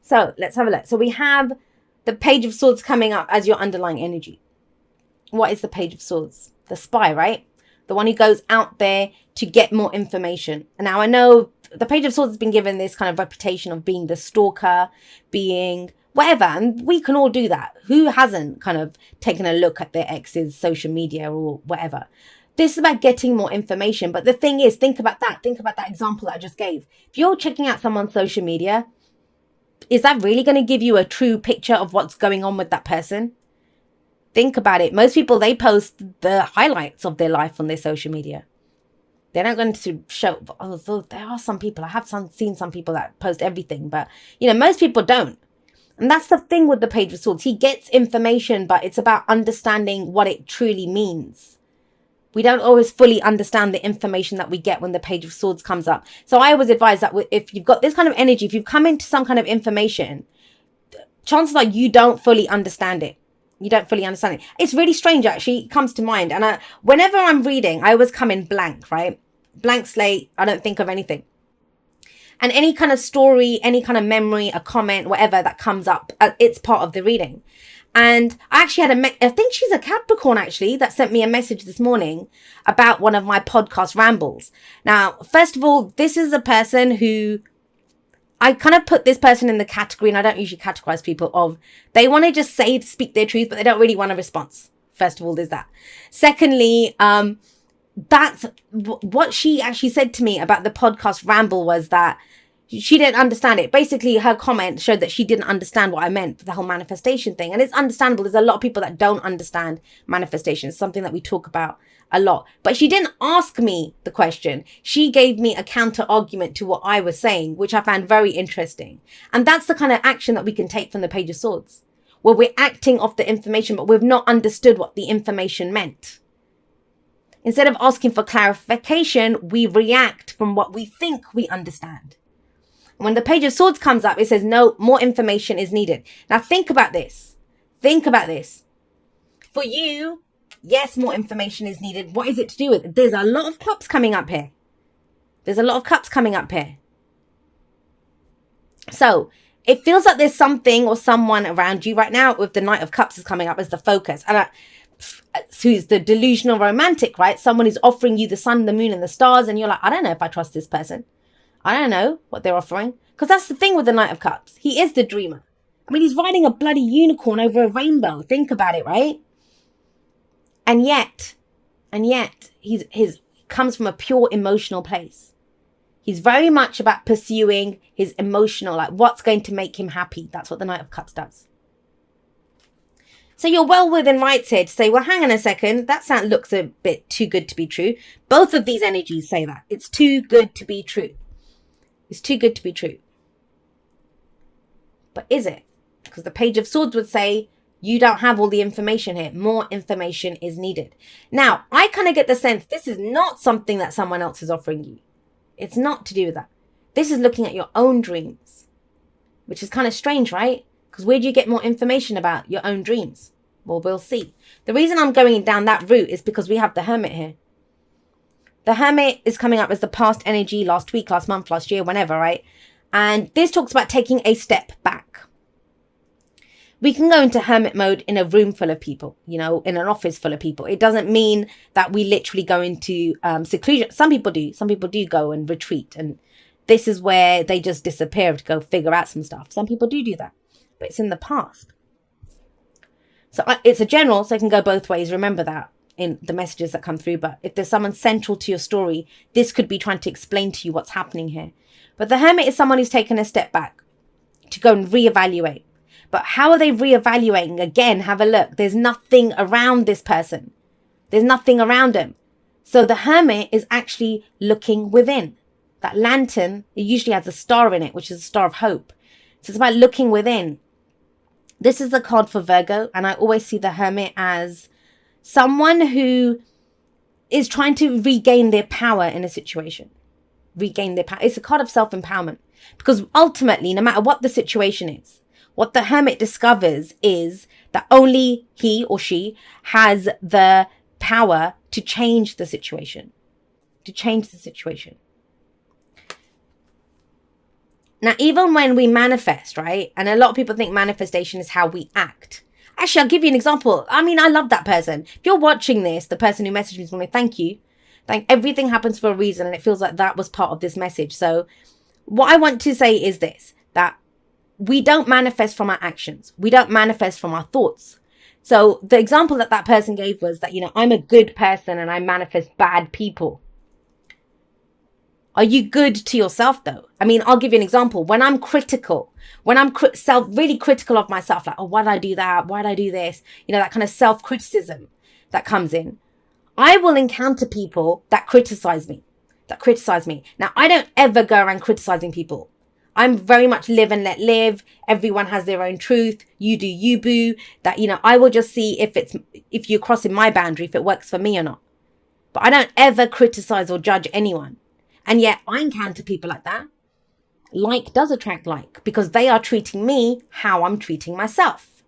So let's have a look. So we have the Page of Swords coming up as your underlying energy. What is the Page of Swords? The spy, right? The one who goes out there to get more information. And now I know the Page of Swords has been given this kind of reputation of being the stalker, being whatever. And we can all do that. Who hasn't kind of taken a look at their ex's social media or whatever? This is about getting more information. But the thing is, think about that. Think about that example that I just gave. If you're checking out someone's social media, is that really going to give you a true picture of what's going on with that person? Think about it. Most people, they post the highlights of their life on their social media. They're not going to show, although there are some people, I have seen some people that post everything, but most people don't. And that's the thing with the Page of Swords. He gets information, but it's about understanding what it truly means. We don't always fully understand the information that we get when the Page of Swords comes up. So I always advise that if you've got this kind of energy, if you've come into some kind of information, chances are you don't fully understand it. You don't fully understand it. It's really strange, actually. It comes to mind. And whenever I'm reading, I always come in blank, right? Blank slate. I don't think of anything. And any kind of story, any kind of memory, a comment, whatever that comes up, it's part of the reading. And I actually had I think she's a Capricorn, actually, that sent me a message this morning about one of my podcast rambles. Now, first of all, this is a person who I kind of put this person in the category, and I don't usually categorize people, of they want to just speak their truth, but they don't really want a response. First of all, there's that. Secondly, that's what she actually said to me about the podcast ramble, was that she didn't understand it. Basically, her comment showed that she didn't understand what I meant for the whole manifestation thing. And it's understandable. There's a lot of people that don't understand manifestation. It's something that we talk about a lot. But she didn't ask me the question. She gave me a counter argument to what I was saying, which I found very interesting. And that's the kind of action that we can take from the Page of Swords, where we're acting off the information, but we've not understood what the information meant. Instead of asking for clarification, we react from what we think we understand. When the Page of Swords comes up, it says, no, more information is needed. Now, think about this. Think about this. For you, yes, more information is needed. What is it to do with? There's a lot of cups coming up here. There's a lot of cups coming up here. So it feels like there's something or someone around you right now, with the Knight of Cups is coming up as the focus. And who's the delusional romantic, right? Someone who's offering you the sun, the moon, and the stars. And you're like, I don't know if I trust this person. I don't know what they're offering. Because that's the thing with the Knight of Cups. He is the dreamer. I mean, he's riding a bloody unicorn over a rainbow. Think about it, right? And yet, he comes from a pure emotional place. He's very much about pursuing his emotional, like what's going to make him happy. That's what the Knight of Cups does. So you're well within rights here to say, well, hang on a second. That looks a bit too good to be true. Both of these energies say that. It's too good to be true. It's too good to be true. But is it? Because the Page of Swords would say, you don't have all the information here. More information is needed. Now, I kind of get the sense this is not something that someone else is offering you. It's not to do with that. This is looking at your own dreams, which is kind of strange, right? Because where do you get more information about your own dreams? Well, we'll see. The reason I'm going down that route is because we have the Hermit here. The Hermit is coming up as the past energy last week, last month, last year, whenever, right? And this talks about taking a step back. We can go into Hermit mode in a room full of people, in an office full of people. It doesn't mean that we literally go into seclusion. Some people do. Some people do go and retreat. And this is where they just disappear to go figure out some stuff. Some people do that. But it's in the past. So it's a general, so it can go both ways. Remember that in the messages that come through. But if there's someone central to your story, this could be trying to explain to you what's happening here. But the Hermit is someone who's taken a step back to go and reevaluate. But how are they reevaluating? Again, have a look. There's nothing around this person. There's nothing around him. So the Hermit is actually looking within. That lantern, it usually has a star in it, which is a star of hope. So it's about looking within. This is the card for Virgo. And I always see the Hermit as someone who is trying to regain their power in a situation. Regain their power. It's a card of self-empowerment. Because ultimately, no matter what the situation is, what the Hermit discovers is that only he or she has the power to change the situation. To change the situation. Now, even when we manifest, right? And a lot of people think manifestation is how we act. Actually, I'll give you an example. I mean, I love that person. If you're watching this, the person who messaged me this morning, thank you. Everything happens for a reason, and it feels like that was part of this message. So what I want to say is this, that we don't manifest from our actions. We don't manifest from our thoughts. So the example that that person gave was that, I'm a good person and I manifest bad people. Are you good to yourself though? I mean, I'll give you an example. When I'm critical, when I'm really critical of myself, like, oh, why did I do that? Why did I do this? That kind of self-criticism that comes in. I will encounter people that criticize me. Now, I don't ever go around criticizing people. I'm very much live and let live. Everyone has their own truth. You do you, boo. That, I will just see if you're crossing my boundary, if it works for me or not. But I don't ever criticize or judge anyone. And yet I encounter people like that. Like does attract like, because they are treating me how I'm treating myself.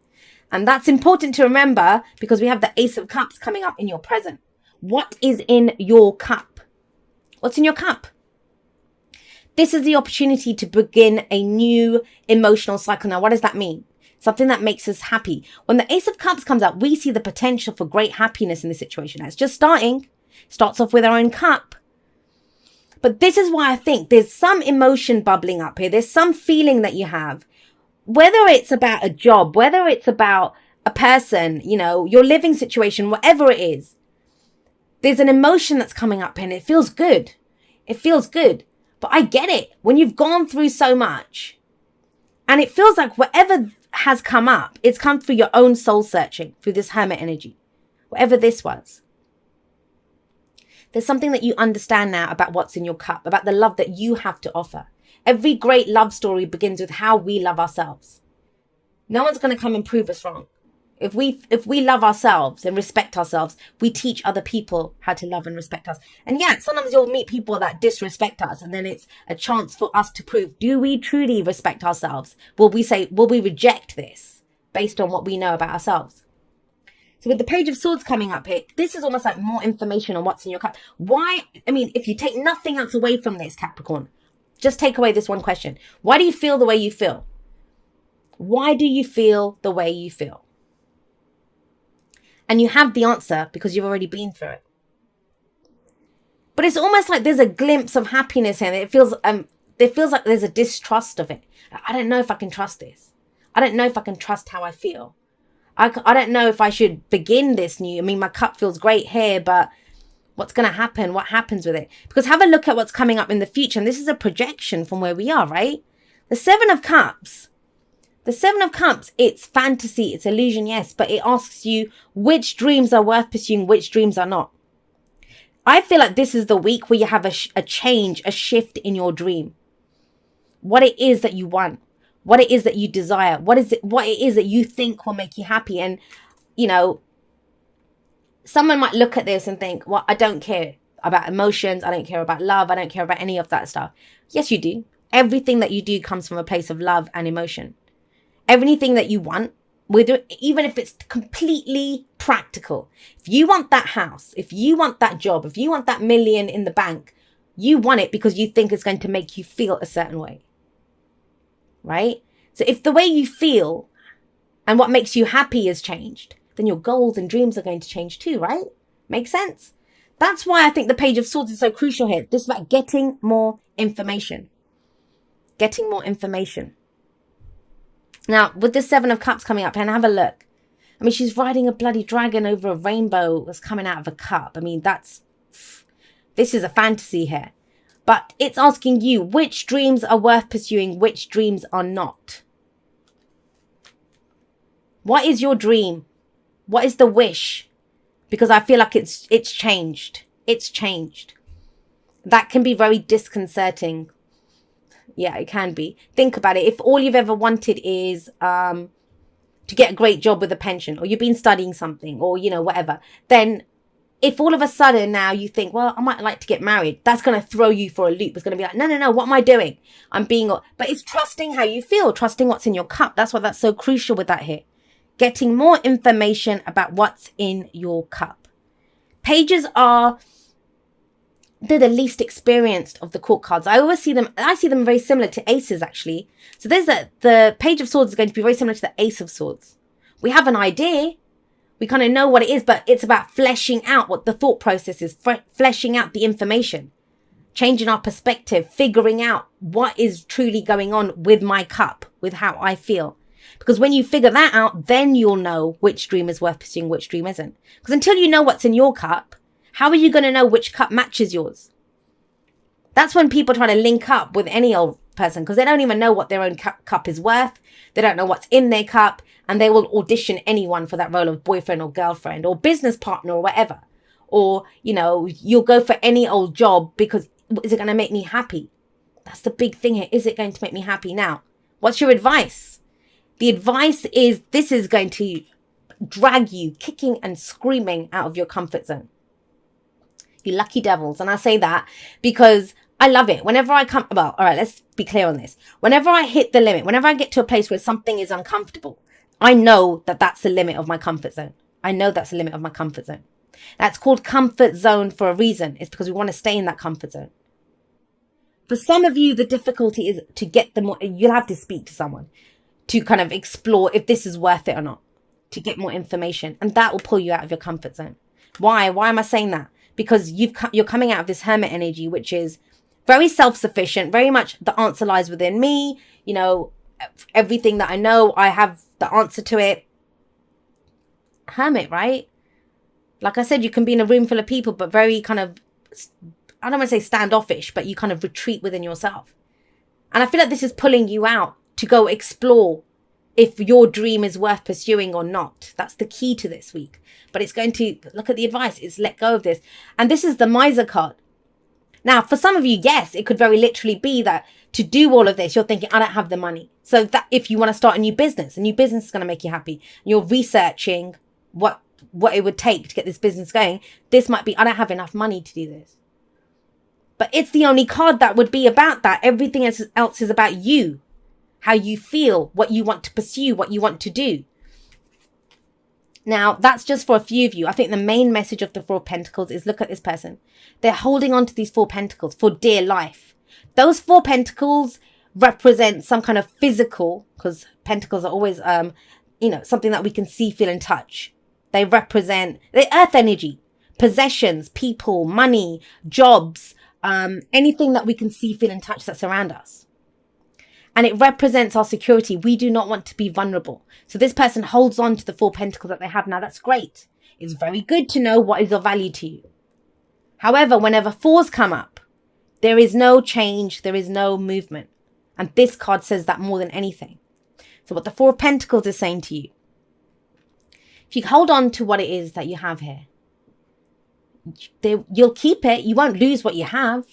And that's important to remember, because we have the Ace of Cups coming up in your present. What is in your cup? What's in your cup? This is the opportunity to begin a new emotional cycle. Now, what does that mean? Something that makes us happy. When the Ace of Cups comes up, we see the potential for great happiness in this situation. It's just starting. Starts off with our own cup. But this is why I think there's some emotion bubbling up here. There's some feeling that you have, whether it's about a job, whether it's about a person, your living situation, whatever it is. There's an emotion that's coming up and it feels good. It feels good. But I get it. When you've gone through so much and it feels like whatever has come up, it's come through your own soul searching, through this hermit energy, whatever this was. There's something that you understand now about what's in your cup, about the love that you have to offer. Every great love story begins with how we love ourselves. No one's going to come and prove us wrong. If we love ourselves and respect ourselves, we teach other people how to love and respect us. And yeah, sometimes you'll meet people that disrespect us, and then it's a chance for us to prove, do we truly respect ourselves? Will we reject this based on what we know about ourselves? So with the Page of Swords coming up here, this is almost like more information on what's in your cup. Why? I mean, if you take nothing else away from this, Capricorn, just take away this one question. Why do you feel the way you feel? Why do you feel the way you feel? And you have the answer because you've already been through it. But it's almost like there's a glimpse of happiness in it. It feels like there's a distrust of it. I don't know if I can trust this. I don't know if I can trust how I feel. I don't know if I should begin this new. I mean, my cup feels great here, but what's going to happen? What happens with it? Because have a look at what's coming up in the future. And this is a projection from where we are, right? The Seven of Cups. The Seven of Cups, it's fantasy, it's illusion, yes, but it asks you which dreams are worth pursuing, which dreams are not. I feel like this is the week where you have a change, a shift in your dream. What it is that you want, what it is that you desire, what it is that you think will make you happy. And, someone might look at this and think, well, I don't care about emotions, I don't care about love, I don't care about any of that stuff. Yes, you do. Everything that you do comes from a place of love and emotion. Everything that you want, even if it's completely practical. If you want that house, if you want that job, if you want that million in the bank, you want it because you think it's going to make you feel a certain way. Right? So if the way you feel and what makes you happy has changed, then your goals and dreams are going to change too, right? Makes sense? That's why I think the Page of Swords is so crucial here. This is about getting more information. Getting more information. Now, with the Seven of Cups coming up, and have a look. I mean, she's riding a bloody dragon over a rainbow that's coming out of a cup. I mean, this is a fantasy here. But it's asking you, which dreams are worth pursuing, which dreams are not? What is your dream? What is the wish? Because I feel like it's changed. It's changed. That can be very disconcerting. Yeah, it can be. Think about it. If all you've ever wanted is to get a great job with a pension, or you've been studying something, or, whatever, then if all of a sudden now you think, well, I might like to get married, that's going to throw you for a loop. It's going to be like, no, what am I doing? But it's trusting how you feel, trusting what's in your cup. That's why that's so crucial with that here. Getting more information about what's in your cup. Pages are they're the least experienced of the court cards. I see them very similar to aces, actually. So the Page of Swords is going to be very similar to the Ace of Swords. We have an idea. We kind of know what it is, but it's about fleshing out what the thought process is, fleshing out the information, changing our perspective, figuring out what is truly going on with my cup, with how I feel. Because when you figure that out, then you'll know which dream is worth pursuing, which dream isn't. Because until you know what's in your cup, how are you going to know which cup matches yours? That's when people try to link up with any old person, because they don't even know what their own cup is worth. They don't know what's in their cup, and they will audition anyone for that role of boyfriend or girlfriend or business partner or whatever. Or, you know, you'll go for any old job because is it going to make me happy? That's the big thing here. Is it going to make me happy? Now, what's your advice? The advice is this is going to drag you kicking and screaming out of your comfort zone. You lucky devils. And I say that because I love it. Whenever I come, well, all right, let's be clear on this. Whenever I hit the limit, whenever I get to a place where something is uncomfortable, I know that that's the limit of my comfort zone. I know that's the limit of my comfort zone. That's called comfort zone for a reason. It's because we want to stay in that comfort zone. For some of you, the difficulty is to get the more, you'll have to speak to someone to kind of explore if this is worth it or not, to get more information. And that will pull you out of your comfort zone. Why? Why am I saying that? Because you're coming out of this hermit energy, which is very self-sufficient, very much the answer lies within me. You know, everything that I know, I have the answer to it. Hermit, right? Like I said, you can be in a room full of people, but very kind of, I don't want to say standoffish, but you kind of retreat within yourself. And I feel like this is pulling you out to go explore if your dream is worth pursuing or not. That's the key to this week. But it's going to, look at the advice, it's let go of this. And this is the Miser card. Now, for some of you, yes, it could very literally be that to do all of this, you're thinking, I don't have the money. So that if you want to start a new business is going to make you happy. You're researching what it would take to get this business going. This might be, I don't have enough money to do this. But it's the only card that would be about that. Everything else is about you, how you feel, what you want to pursue, what you want to do. Now, that's just for a few of you. I think the main message of the Four of Pentacles is look at this person. They're holding on to these Four Pentacles for dear life. Those Four Pentacles represent some kind of physical, because Pentacles are always, something that we can see, feel, and touch. They represent the earth energy, possessions, people, money, jobs, anything that we can see, feel, and touch that surround us. And it represents our security. We do not want to be vulnerable. So this person holds on to the Four Pentacles that they have now. That's great. It's very good to know what is of value to you. However, whenever fours come up, there is no change. There is no movement. And this card says that more than anything. So what the Four of Pentacles is saying to you, if you hold on to what it is that you have here, you'll keep it. You won't lose what you have,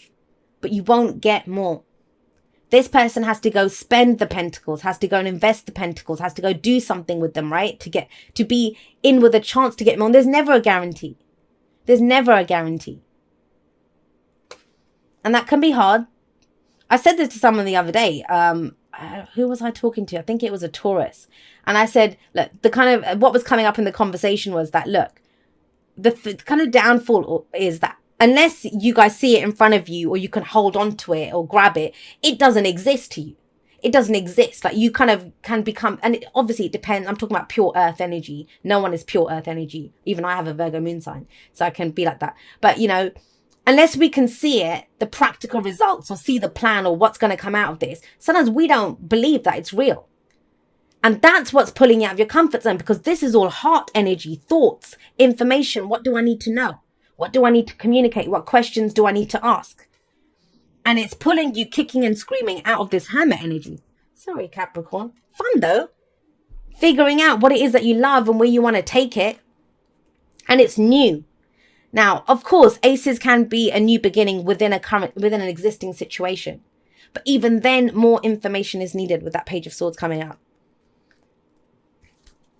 but you won't get more. This person has to go spend the Pentacles, has to go and invest the Pentacles, has to go do something with them, right? To be in with a chance to get more. There's never a guarantee. There's never a guarantee. And that can be hard. I said this to someone the other day. Who was I talking to? I think it was a Taurus. And I said, look, what was coming up in the conversation was that, look, the kind of downfall is that unless you guys see it in front of you or you can hold on to it or grab it, it doesn't exist to you. It doesn't exist. Like you kind of can become, and obviously it depends. I'm talking about pure earth energy. No one is pure earth energy. Even I have a Virgo moon sign, so I can be like that. But unless we can see it, the practical results or see the plan or what's going to come out of this, sometimes we don't believe that it's real. And that's what's pulling you out of your comfort zone, because this is all heart energy, thoughts, information. What do I need to know? What do I need to communicate? What questions do I need to ask? And it's pulling you kicking and screaming out of this hermit energy. Sorry, Capricorn. Fun though. Figuring out what it is that you love and where you want to take it. And it's new. Now, of course, aces can be a new beginning within an existing situation. But even then, more information is needed with that Page of Swords coming out.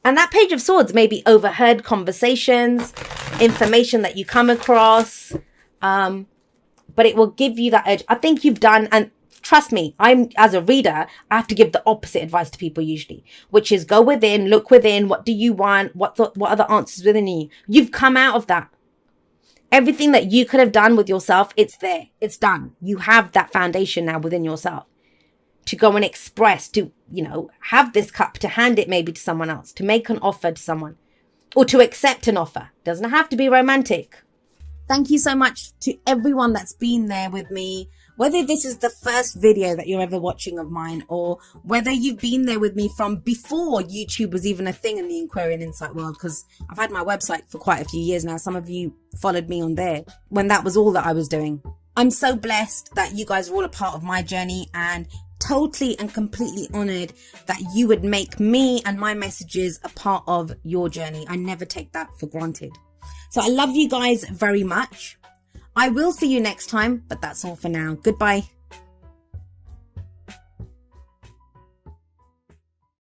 And that Page of Swords may be overheard conversations, information that you come across, but it will give you that edge. I think you've done, and trust me, as a reader, I have to give the opposite advice to people usually, which is go within, look within, what do you want, what are the answers within you? You've come out of that. Everything that you could have done with yourself, it's there. It's done. You have that foundation now within yourself to go and express, to, have this cup, to hand it maybe to someone else, to make an offer to someone, or to accept an offer. Doesn't have to be romantic. Thank you so much to everyone that's been there with me. Whether this is the first video that you're ever watching of mine, or whether you've been there with me from before YouTube was even a thing in the Aquarian Insight world, because I've had my website for quite a few years now. Some of you followed me on there when that was all that I was doing. I'm so blessed that you guys are all a part of my journey, and totally and completely honored that you would make me and my messages a part of your journey. I never take that for granted. So I love you guys very much. I will see you next time, but that's all for now. Goodbye.